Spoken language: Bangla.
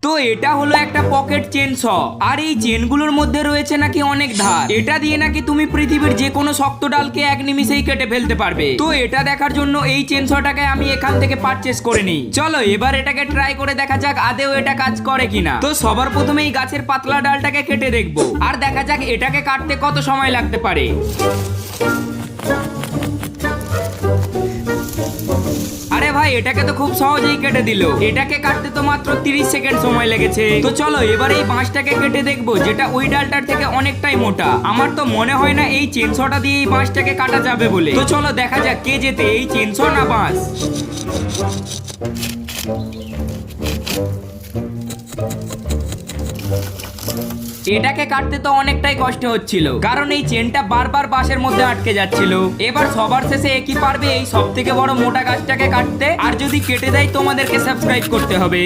তো এটা হলো একটা পকেট চেন শ, আর এই চেনগুলোর মধ্যে রয়েছে নাকি অনেক ধার। এটা দিয়ে নাকি তুমি পৃথিবীর যে কোনো শক্ত ডালকে এক নিমিষেই কেটে ফেলতে পারবে। তো এটা দেখার জন্য এই চেন শটাকে আমি এখান থেকে পারচেস করে নিই। চলো এবার এটাকে ট্রাই করে দেখা যাক আদেও এটা কাজ করে কিনা। তো সবার প্রথমে এই গাছের পাতলা ডালটাকে কেটে দেখবো, আর দেখা যাক এটাকে কাটতে কত সময় লাগতে পারে। আরে ভাই, এটাকে তো খুব সহজেই কেটে দিল। এটাকে কাটতে তো মাত্র 30 সেকেন্ড সময় লেগেছে। তো চলো এবার এই বাঁশটাকে কেটে দেখবো, যেটা ওই ডালটার থেকে অনেকটাই মোটা। আমার তো মনে হয় না এই চেনশটা দিয়ে এই বাঁশটাকে কাটা যাবে বলে। তো চলো দেখা যাক কে জেতে, এই চেনশ না বাঁশ। এটাকে কাটতে তো অনেকটাই কষ্ট হচ্ছিল, কারণ এই চেনটা বারবার বাঁশের মধ্যে আটকে যাচ্ছিল। এবার সবার শেষে একই পারবে এই সব থেকে বড় মোটা গাছটাকে কাটতে। আর যদি কেটে দেয় তোমাদেরকে সাবস্ক্রাইব করতে হবে।